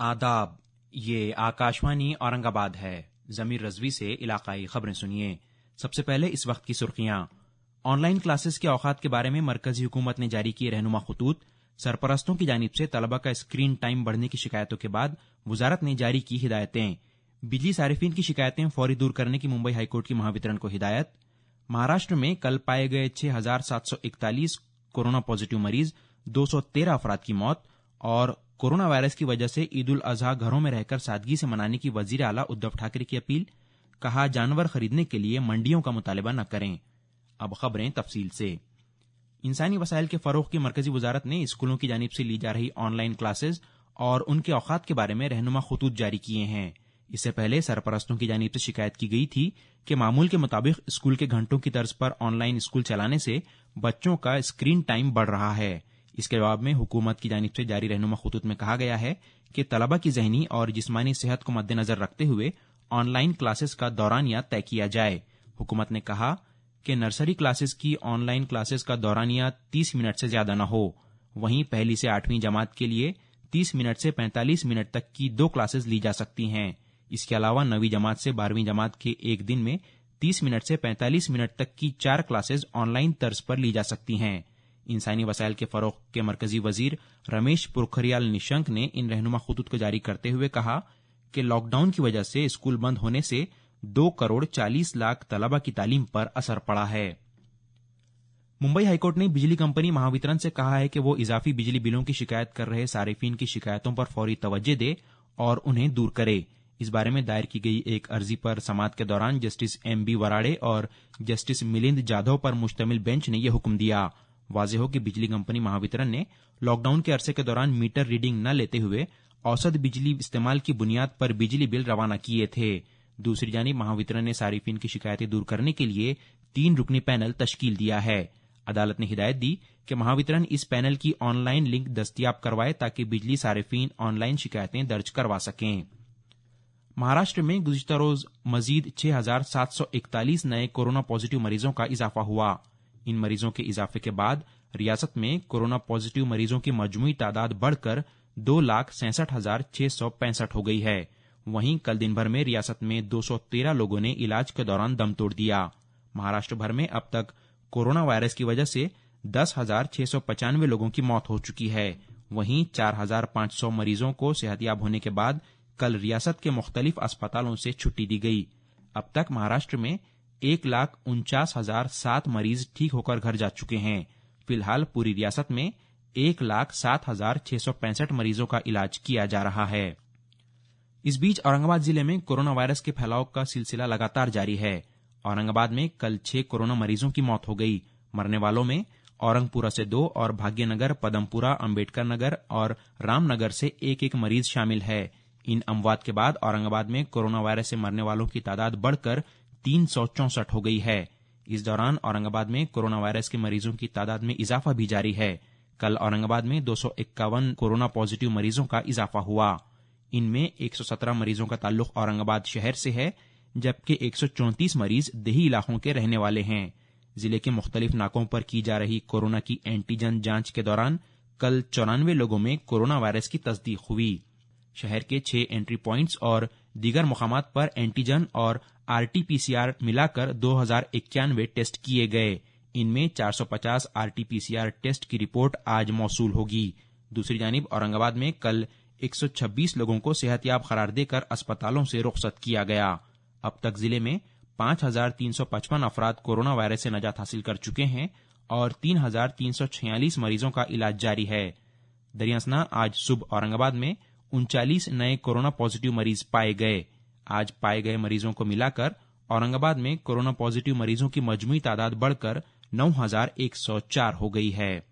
आदाब, ये आकाशवाणी औरंगाबाद है। जमीर रजवी से इलाकाई खबरें सुनिए। सबसे पहले इस वक्त की सुर्खियां। ऑनलाइन क्लासेस के औकात के बारे में मरकजी हुकूमत ने जारी किए रहनुमा खतूत। सरपरस्तों की जानिब से तलबा का स्क्रीन टाइम बढ़ने की शिकायतों के बाद वजारत ने जारी की हिदायतें। बिजली सारिफिन की शिकायतें फौरी दूर करने की मुंबई हाईकोर्ट की महावितरण को हिदायत। महाराष्ट्र में कल पाए गए 6,741 कोरोना पॉजिटिव मरीज, 213 अफराद की मौत। और कोरोना वायरस की वजह से ईद उल अजहा घरों में रहकर सादगी से मनाने की वजीर आला उद्धव ठाकरे की अपील। कहा, जानवर खरीदने के लिए मंडियों का मुतालबा न करें। अब खबरें तफसील से। इंसानी वसाइल के फरोग की मरकजी वजारत ने स्कूलों की जानिब से ली जा रही ऑनलाइन क्लासेज और उनके औकात के बारे में रहनुमा खतूत जारी किए हैं। इससे पहले सरपरस्तों की जानिब से शिकायत की गई थी कि मामूल के मुताबिक स्कूल के घंटों की तर्ज पर ऑनलाइन स्कूल चलाने से बच्चों का स्क्रीन टाइम बढ़ रहा है। इसके जवाब में हुकूमत की जानिब से जारी रहनुमा खतूत में कहा गया है कि तलबा की ज़हनी और जिस्मानी सेहत को मद्देनजर रखते हुए ऑनलाइन क्लासेस का दौरानिया तय किया जाए। हुकूमत ने कहा कि नर्सरी क्लासेस की ऑनलाइन क्लासेस का दौरानिया 30 मिनट से ज्यादा न हो। वहीं पहली से 8वीं जमात के लिए 30 मिनट से 45 मिनट तक की 2 क्लासेस ली जा सकती हैं। इसके अलावा 9वीं जमात से 12वीं जमात के एक दिन में 30 मिनट से 45 मिनट तक की 4 क्लासेस ऑनलाइन तर्ज पर ली जा सकती हैं। इंसानी वसाइल के फरोग के मरकजी वजीर रमेश पोखरियाल निशंक ने इन रहनुमा खतूत को जारी करते हुए कहा कि लॉकडाउन की वजह से स्कूल बंद होने से 2 करोड़ 40 लाख तलबा की तालीम पर असर पड़ा है। मुंबई हाईकोर्ट ने बिजली कंपनी महावितरण से कहा है कि वो इजाफी बिजली बिलों की शिकायत कर रहे सारिफिन की शिकायतों पर फौरी तवज्जो दे और उन्हें दूर करे। इस बारे में दायर की गई एक अर्जी पर समाअत के दौरान जस्टिस MB वराड़े और जस्टिस मिलिंद जाधव पर मुश्तमिल बेंच ने यह हुक्म दिया। वाज़ेह हो कि बिजली कंपनी महावितरण ने लॉकडाउन के अरसे के दौरान मीटर रीडिंग न लेते हुए औसत बिजली इस्तेमाल की बुनियाद पर बिजली बिल रवाना किए थे। दूसरी जानिब महावितरण ने सारिफिन की शिकायतें दूर करने के लिए 3 रुकनी पैनल तश्कील दिया है। अदालत ने हिदायत दी कि महावितरण इस पैनल की ऑनलाइन लिंक दस्तयाब करवाए ताकि बिजली सारिफिन ऑनलाइन शिकायतें दर्ज करवा सकें। महाराष्ट्र में गुज़िश्ता रोज मजीद 6,741 नए कोरोना पॉजिटिव मरीजों का इजाफा हुआ। इन मरीजों के इजाफे के बाद रियासत में कोरोना पॉजिटिव मरीजों की मजमूई तादाद बढ़कर 2,67,665 हो गई है। वहीं कल दिन भर में रियासत में 213 लोगों ने इलाज के दौरान दम तोड़ दिया। महाराष्ट्र भर में अब तक कोरोना वायरस की वजह से 10,695 लोगों की मौत हो चुकी है। वहीं 4,500 मरीजों को सेहतयाब होने के बाद कल रियासत के मुख्तलिफ अस्पतालों से छुट्टी दी गई। अब तक महाराष्ट्र में 1,49,007 मरीज ठीक होकर घर जा चुके हैं। फिलहाल पूरी रियासत में 1,07,665 मरीजों का इलाज किया जा रहा है। इस बीच औरंगाबाद जिले में कोरोना वायरस के फैलाव का सिलसिला लगातार जारी है। औरंगाबाद में कल 6 कोरोना मरीजों की मौत हो गई। मरने वालों में औरंगपुरा से 2 और भाग्यनगर, पदमपुरा, अंबेडकर नगर और रामनगर से एक मरीज शामिल है। इन अमवात के बाद औरंगाबाद में कोरोना वायरस से मरने वालों की तादाद बढ़कर 364 हो गई है। इस दौरान औरंगाबाद में कोरोना वायरस के मरीजों की तादाद में इजाफा भी जारी है। कल औरंगाबाद में 251 कोरोना पॉजिटिव मरीजों का इजाफा हुआ। इनमें 117 मरीजों का ताल्लुक औरंगाबाद शहर से है, जबकि 134 मरीज देही इलाकों के रहने वाले हैं। जिले के मुख्तलिफ नाकों पर की जा रही कोरोना की एंटीजन जांच के दौरान कल 94 लोगों में कोरोना वायरस की तस्दीक हुई। शहर के 6 एंट्री पॉइंट्स और दीगर मुकामात पर एंटीजन और RT-PCR मिलाकर 2,091 टेस्ट किए गए। इनमें 450 RT-PCR टेस्ट की रिपोर्ट आज मौसूल होगी। दूसरी जानिब औरंगाबाद में कल 126 लोगों को सेहतयाब करार देकर अस्पतालों से रुखसत किया गया। अब तक जिले में 5,355 अफराद कोरोना वायरस से नजात हासिल कर चुके हैं और 3,346 मरीजों का इलाज जारी है। दरियासना आज सुबह औरंगाबाद में 39 नए कोरोना पॉजिटिव मरीज पाए गए। आज पाए गए मरीजों को मिलाकर औरंगाबाद में कोरोना पॉजिटिव मरीजों की मजमूई तादाद बढ़कर 9,104 हो गई है।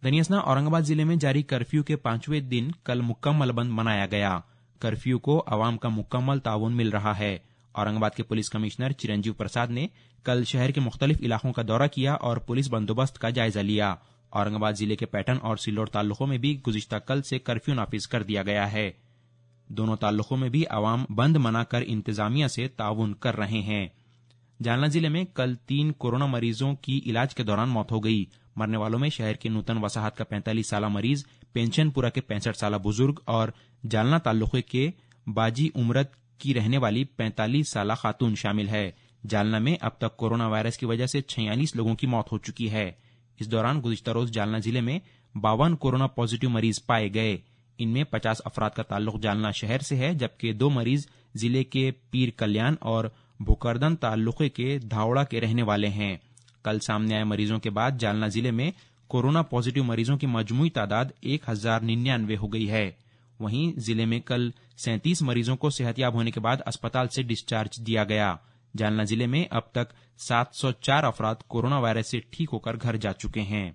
दनियासना औरंगाबाद जिले में जारी कर्फ्यू के 5वें दिन कल मुकम्मल बंद मनाया गया। कर्फ्यू को आवाम का मुकम्मल ताउन मिल रहा है। औरंगाबाद के पुलिस कमिश्नर चिरंजीव प्रसाद ने कल शहर के मुख्तलिफ इलाकों का दौरा किया और पुलिस बंदोबस्त का जायजा लिया। औरंगाबाद जिले के पैटर्न और सिल्लोड ताल्लुकों में भी गुज़िश्ता कल से कर्फ्यू नाफिज कर दिया गया है। दोनों ताल्लुकों में भी आवाम बंद मनाकर इंतजामिया से ताउन कर रहे हैं। जालना जिले में कल 3 कोरोना मरीजों की इलाज के दौरान मौत हो गई। मरने वालों में शहर के नूतन वसाहत का 45 साला मरीज پینشن پورا کے 65 سالہ بزرگ اور جالنا تعلقے کے باجی عمرت کی رہنے والی 45 سالہ خاتون شامل ہے۔ جالنا میں اب تک کورونا وائرس کی وجہ سے 46 لوگوں کی موت ہو چکی ہے۔ اس دوران گزشتہ روز جالنا ضلع میں 52 کورونا پازیٹیو مریض پائے گئے۔ ان میں 50 افراد کا تعلق جالنا شہر سے ہے، جبکہ 2 مریض ضلع کے پیر کلیان اور بھوکردن تعلقے کے دھاوڑا کے رہنے والے ہیں۔ کل سامنے آئے مریضوں کے بعد جالنا ضلع میں کورونا پازیٹیو مریضوں کی مجموعی تعداد 1099 ہو گئی ہے۔ وہیں ضلع میں کل 37 مریضوں کو صحت یاب ہونے کے بعد اسپتال سے ڈسچارج دیا گیا۔ جالنا ضلع میں اب تک 704 افراد کورونا وائرس سے ٹھیک ہو کر گھر جا چکے ہیں۔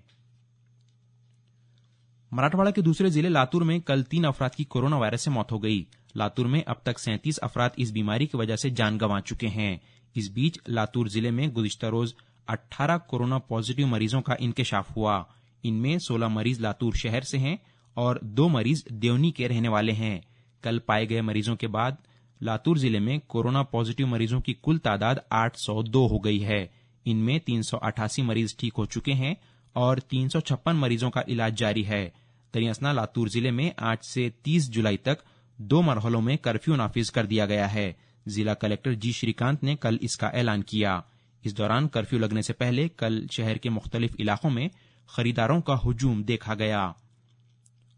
مراٹھواڑہ کے دوسرے ضلع لاتور میں کل 3 افراد کی کورونا وائرس سے موت ہو گئی۔ لاتور میں اب تک 37 افراد اس بیماری کی وجہ سے جان گنوا چکے ہیں۔ اس بیچ لاتور ضلع میں گزشتہ روز 18 کورونا پازیٹیو مریضوں کا انکشاف ہوا۔ ان میں 16 مریض لاتور شہر سے ہیں اور 2 مریض دیونی کے رہنے والے ہیں۔ کل پائے گئے مریضوں کے بعد لاتور ضلع میں کورونا پازیٹیو مریضوں کی کل تعداد 802 ہو گئی ہے۔ ان میں 388 مریض ٹھیک ہو چکے ہیں اور 356 مریضوں کا علاج جاری ہے۔ دریں اثنا لاتور ضلع میں آج سے 30 جولائی تک 2 مرحلوں میں کرفیو نافذ کر دیا گیا ہے۔ ضلع کلکٹر جی شریکانت نے کل اس کا اعلان کیا۔ اس دوران کرفیو لگنے سے پہلے کل شہر کے مختلف علاقوں میں خریداروں کا ہجوم دیکھا گیا۔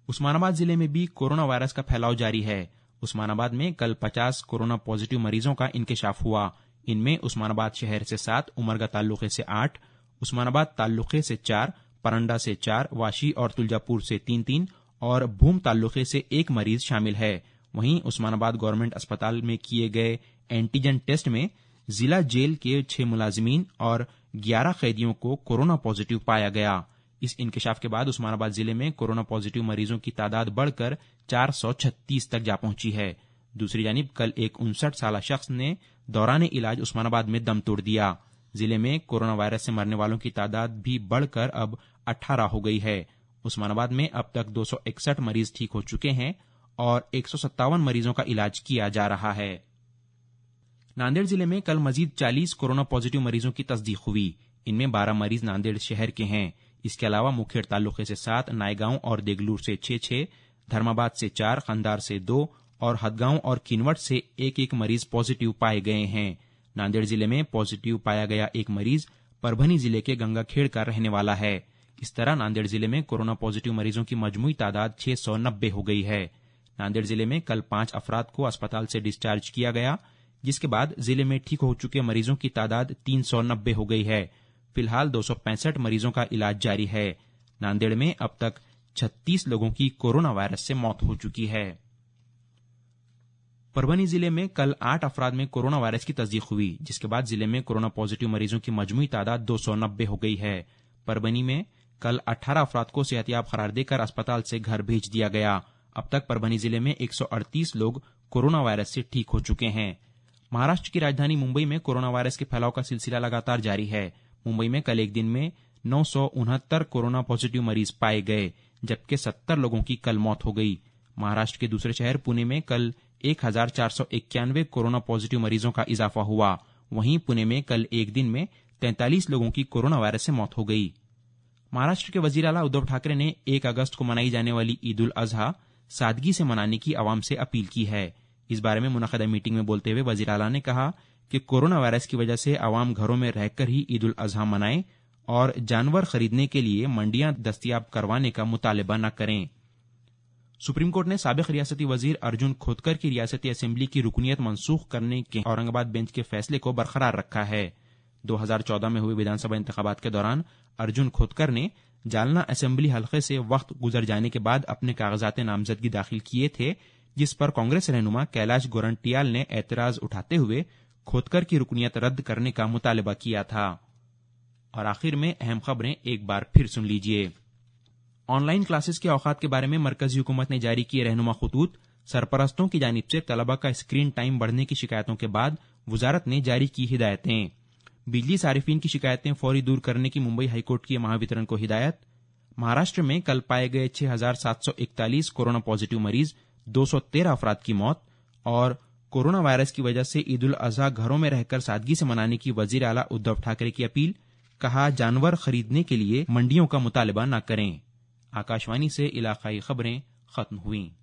عثمان آباد ضلع میں بھی کورونا وائرس کا پھیلاؤ جاری ہے۔ عثمان آباد میں کل 50 کورونا پازیٹیو مریضوں کا انکشاف ہوا۔ ان میں عثمان آباد شہر سے 7، امرگا تعلقے سے 8، عثمان آباد تعلقے سے 4، پرنڈا سے 4، واشی اور تلجا پور سے 3 اور بھوم تعلقے سے 1 مریض شامل ہے۔ وہیں عثمان آباد گورنمنٹ اسپتال میں کیے گئے اینٹیجن ٹیسٹ میں ضلع جیل کے 6 ملازمین اور 11 قیدیوں کو کورونا پازیٹیو پایا گیا۔ اس انکشاف کے بعد عثمان آباد ضلع میں کورونا پازیٹیو مریضوں کی تعداد بڑھ کر 436 تک جا پہنچی ہے۔ دوسری جانب کل ایک 59 سالہ شخص نے دوران علاج عثمان آباد میں دم توڑ دیا۔ ضلع میں کورونا وائرس سے مرنے والوں کی تعداد بھی بڑھ کر اب 18 ہو گئی ہے۔ عثمان آباد میں اب تک 261 مریض ٹھیک ہو چکے ہیں اور 157 مریضوں کا علاج کیا جا رہا ہے۔ ناندیڑ ضلع میں کل مزید 40 کورونا پازیٹیو مریضوں کی تصدیق ہوئی۔ ان میں 12 مریض ناندیڑ شہر کے ہیں۔ اس کے علاوہ مکھیڑ تعلقے سے 7، نائے گاؤں اور دیگلور سے 6، دھرماباد سے 4، خندار سے 2 اور ہدگاؤں اور کینوٹ سے 1 مریض پازیٹیو پائے گئے ہیں۔ ناندیڑ ضلع میں پازیٹیو پایا گیا 1 مریض پربھنی ضلع کے گنگا کھیڑ کا رہنے والا ہے۔ اس طرح ناندیڑ ضلع میں کورونا پازیٹیو مریضوں کی مجموعی تعداد 690 ہو گئی ہے۔ ناندیڑ ضلع میں کل 5 افراد کو اسپتال سے ڈسچارج کیا گیا، جس کے بعد ضلع میں ٹھیک ہو چکے مریضوں کی تعداد 390 ہو گئی ہے۔ فی الحال 265 مریضوں کا علاج جاری ہے۔ ناندیڑ میں اب تک 36 لوگوں کی کورونا وائرس سے موت ہو چکی ہے۔ پربھنی ضلع میں کل 8 افراد میں کورونا وائرس کی تصدیق ہوئی، جس کے بعد ضلع میں کورونا پازیٹیو مریضوں کی مجموعی تعداد 290 ہو گئی ہے۔ پربھنی میں کل 18 افراد کو صحت یاب قرار دے کر اسپتال سے گھر بھیج دیا گیا۔ اب تک پربھنی ضلع میں 138 لوگ کورونا وائرس سے ٹھیک ہو چکے ہیں۔ مہاراشٹر کی راجدھانی ممبئی میں کورونا وائرس کے پھیلاؤ کا سلسلہ لگاتار جاری ہے۔ ممبئی میں کل ایک دن میں 969 کورونا پازیٹیو مریض پائے گئے، جبکہ 70 لوگوں کی کل موت ہو گئی۔ مہاراشٹر کے دوسرے شہر پونے میں کل 1491 کورونا پازیٹیو مریضوں کا اضافہ ہوا۔ وہیں پونے میں کل ایک دن میں 43 لوگوں کی کورونا وائرس سے موت ہو گئی۔ مہاراشٹر کے وزیر اعلیٰ ادھو ٹھاکرے نے 1 اگست کو منائی جانے والی عید الاضحیٰ سادگی سے منانے کی عوام سے اپیل کی ہے۔ اس بارے میں منعقدہ میٹنگ میں بولتے ہوئے وزیر اعلیٰ نے کہا کہ کورونا وائرس کی وجہ سے عوام گھروں میں رہ کر ہی عید الاضحیٰ منائیں اور جانور خریدنے کے لیے منڈیاں دستیاب کروانے کا مطالبہ نہ کریں۔ سپریم کورٹ نے سابق ریاستی وزیر ارجن کھوتکر کی ریاستی اسمبلی کی رکنیت منسوخ کرنے کے اورنگ آباد بینچ کے فیصلے کو برقرار رکھا ہے۔ 2014 میں ہوئے ویدھان سبھا انتخابات کے دوران ارجن کھوتکر نے جالنا اسمبلی حلقے سے وقت گزر جانے کے بعد اپنے کاغذات نامزدگی داخل کیے تھے، جس پر کانگریس رہنما کیلاش گورنٹیال نے اعتراض اٹھاتے ہوئے کھوتکر کی رکنیت رد کرنے کا مطالبہ کیا تھا۔ اور آخر میں اہم خبریں ایک بار پھر سن لیجیے۔ آن لائن کلاسز کے اوقات کے بارے میں مرکزی حکومت نے جاری کیے رہنما خطوط۔ سرپرستوں کی جانب سے طلبہ کا اسکرین ٹائم بڑھنے کی شکایتوں کے بعد وزارت نے جاری کی ہدایتیں۔ بجلی صارفین کی شکایتیں فوری دور کرنے کی ممبئی ہائی کورٹ کی مہاوترن کو ہدایت۔ مہاراشٹر میں کل پائے گئے 6741 کورونا پازیٹیو مریض، 213 افراد کی موت۔ اور کورونا وائرس کی وجہ سے عید الاضحیٰ گھروں میں رہ کر سادگی سے منانے کی وزیر اعلیٰ ادھو ٹھاکرے کی اپیل۔ کہا جانور خریدنے کے لیے منڈیوں کا مطالبہ نہ کریں۔ آکاشوانی سے علاقائی خبریں ختم ہوئیں۔